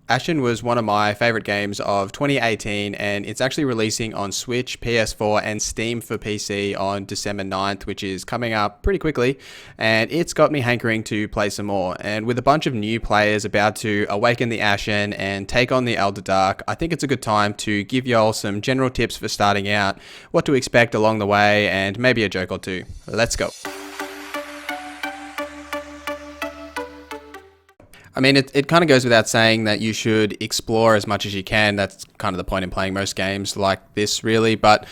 Ashen was one of my favorite games of 2018, and it's actually releasing on Switch, PS4, and Steam for PC on December 9th, which is coming up pretty quickly, and it's got me hankering to play some more. And with a bunch of new players about to awaken the Ashen and take on the Elder Dark, I think it's a good time to give y'all some general tips for starting out, what to expect along the way, and maybe a joke or two. Let's go. I mean, it kind of goes without saying that you should explore as much as you can. That's kind of the point in playing most games like this, really. But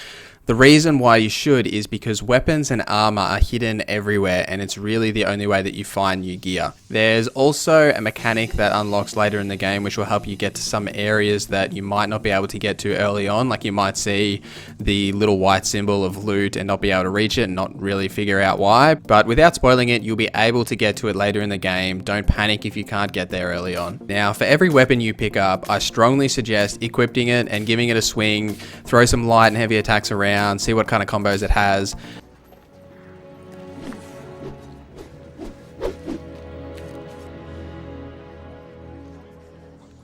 the reason why you should is because weapons and armor are hidden everywhere, and it's really the only way that you find new gear. There's also a mechanic that unlocks later in the game which will help you get to some areas that you might not be able to get to early on. Like you might see the little white symbol of loot and not be able to reach it and not really figure out why. But without spoiling it, you'll be able to get to it later in the game. Don't panic if you can't get there early on. Now, for every weapon you pick up, I strongly suggest equipping it and giving it a swing. Throw some light and heavy attacks around. See what kind of combos it has.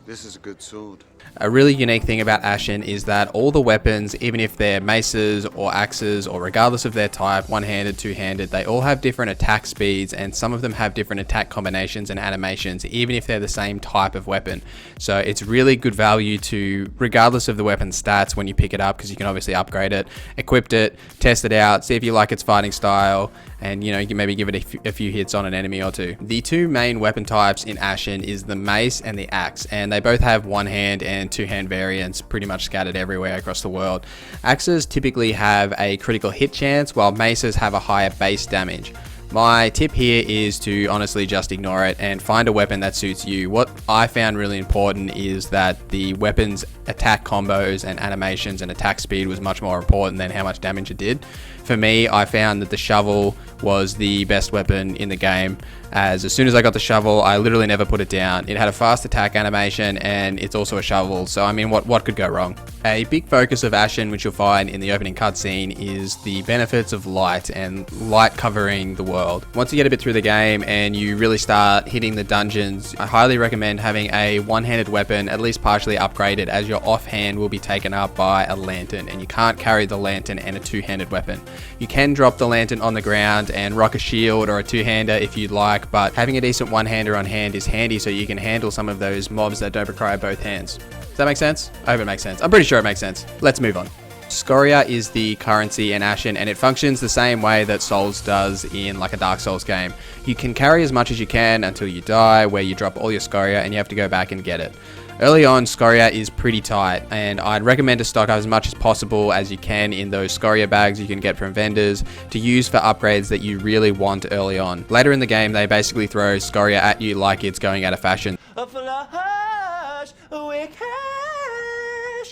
This is a good sword. A really unique thing about Ashen is that all the weapons, even if they're maces or axes or regardless of their type, one-handed, two-handed, they all have different attack speeds, and some of them have different attack combinations and animations, even if they're the same type of weapon. So it's really good value to, regardless of the weapon stats when you pick it up, because you can obviously upgrade it, equip it, test it out, see if you like its fighting style, and you know, you can maybe give it a few hits on an enemy or two. The two main weapon types in Ashen is the mace and the axe, and they both have one-hand and two-hand variants pretty much scattered everywhere across the world. Axes typically have a critical hit chance, while maces have a higher base damage. My tip here is to honestly just ignore it and find a weapon that suits you. What I found really important is that the weapon's attack combos and animations and attack speed was much more important than how much damage it did. For me, I found that the shovel was the best weapon in the game, as soon as I got the shovel, I literally never put it down. It had a fast attack animation, and it's also a shovel, so I mean, what could go wrong? A big focus of Ashen, which you'll find in the opening cutscene, is the benefits of light and light covering the world. Once you get a bit through the game and you really start hitting the dungeons, I highly recommend having a one-handed weapon at least partially upgraded, as your offhand will be taken up by a lantern, and you can't carry the lantern and a two-handed weapon. You can drop the lantern on the ground and rock a shield or a two-hander if you'd like, but having a decent one-hander on hand is handy so you can handle some of those mobs that don't require both hands. Does that make sense? I hope it makes sense. I'm pretty sure it makes sense. Let's move on. Scoria is the currency in Ashen, and it functions the same way that Souls does in like a Dark Souls game. You can carry as much as you can until you die, where you drop all your Scoria and you have to go back and get it. Early on, Scoria is pretty tight, and I'd recommend to stock up as much as possible as you can in those Courier Bags you can get from vendors to use for upgrades that you really want early on. Later in the game, they basically throw Scoria at you like it's going out of fashion.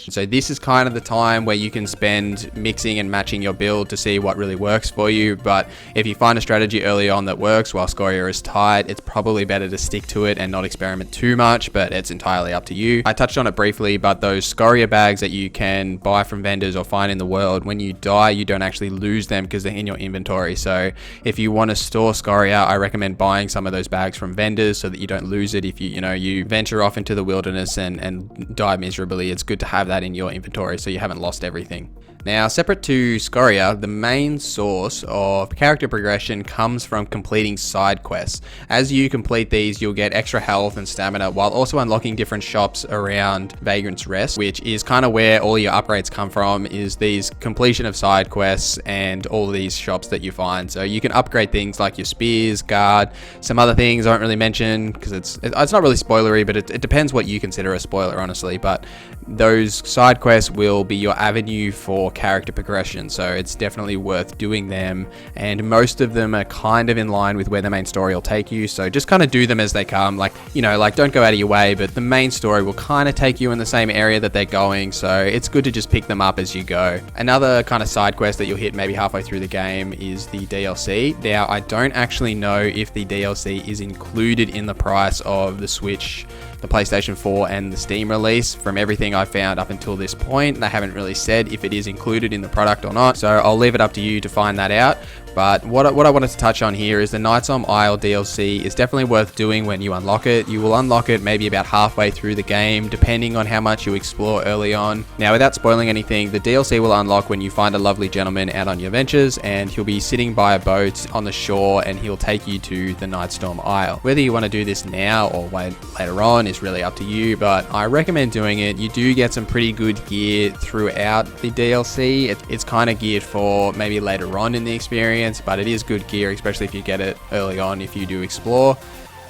So this is kind of the time where you can spend mixing and matching your build to see what really works for you. But if you find a strategy early on that works while Scoria is tight, it's probably better to stick to it and not experiment too much, but it's entirely up to you. I touched on it briefly, but those Scoria bags that you can buy from vendors or find in the world, when you die, you don't actually lose them because they're in your inventory. So if you want to store Scoria, I recommend buying some of those bags from vendors so that you don't lose it if you venture off into the wilderness and die miserably. It's good to have that in your inventory so you haven't lost everything. Now, separate to Scoria, the main source of character progression comes from completing side quests. As you complete these, you'll get extra health and stamina while also unlocking different shops around Vagrant's Rest, which is kind of where all your upgrades come from, is these completion of side quests and all these shops that you find. So you can upgrade things like your spears, guard, some other things I won't really mention because it's not really spoilery, but it depends what you consider a spoiler, honestly. But those side quests will be your avenue for character progression, so it's definitely worth doing them, and most of them are kind of in line with where the main story will take you, so just kind of do them as they come. Like don't go out of your way, but the main story will kind of take you in the same area that they're going, so it's good to just pick them up as you go. Another kind of side quest that you'll hit maybe halfway through the game is the DLC. Now, I don't actually know if the DLC is included in the price of the Switch, the PlayStation 4 and the Steam release. From everything I found up until this point, they haven't really said if it is included in the product or not, so I'll leave it up to you to find that out. But what I wanted to touch on here is the Knights on Isle DLC is definitely worth doing when you unlock it. You will unlock it maybe about halfway through the game, depending on how much you explore early on. Now, without spoiling anything, the DLC will unlock when you find a lovely gentleman out on your ventures, and he'll be sitting by a boat on the shore, and he'll take you to the Nightstorm Isle. Whether you want to do this now or later on is really up to you, but I recommend doing it. You do get some pretty good gear throughout the DLC. It's kind of geared for maybe later on in the experience, but it is good gear, especially if you get it early on if you do explore.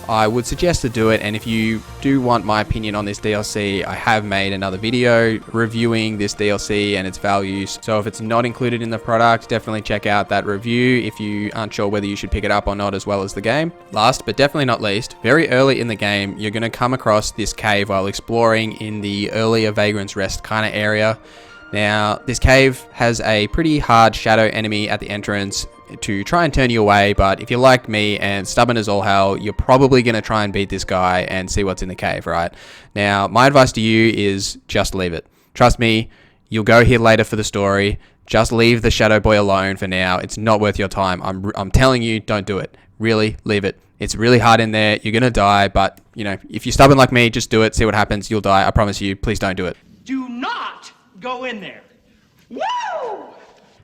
I would suggest to do it, and if you do want my opinion on this DLC, I have made another video reviewing this DLC and its values, so if it's not included in the product, definitely check out that review if you aren't sure whether you should pick it up or not, as well as the game. Last but definitely not least, very early in the game, you're going to come across this cave while exploring in the earlier Vagrant's Rest kind of area. Now, this cave has a pretty hard shadow enemy at the entrance to try and turn you away, but if you're like me and stubborn as all hell, you're probably going to try and beat this guy and see what's in the cave, right? Now, my advice to you is just leave it. Trust me, you'll go here later for the story. Just leave the Shadow Boy alone for now. It's not worth your time. I'm telling you, don't do it. Really, leave it. It's really hard in there. You're going to die, but, you know, if you're stubborn like me, just do it. See what happens. You'll die. I promise you. Please don't do it. Do not go in there. Woo!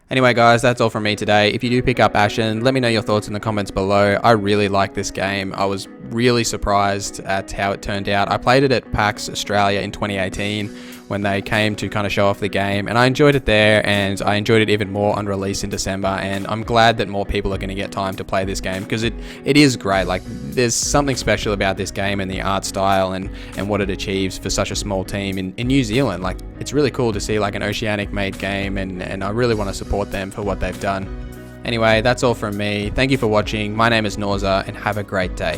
Anyway, guys, that's all from me today. If you do pick up Ashen, let me know your thoughts in the comments below. I really like this game. I was really surprised at how it turned out. I played it at PAX Australia in 2018 when they came to kind of show off the game, and I enjoyed it there, and I enjoyed it even more on release in December, and I'm glad that more people are going to get time to play this game, because it is great. Like, there's something special about this game and the art style and what it achieves for such a small team in New Zealand. Like, it's really cool to see like an Oceanic made game, and I really want to support them for what they've done. Anyway, that's all from me. Thank you for watching. My name is NorZZa, and have a great day.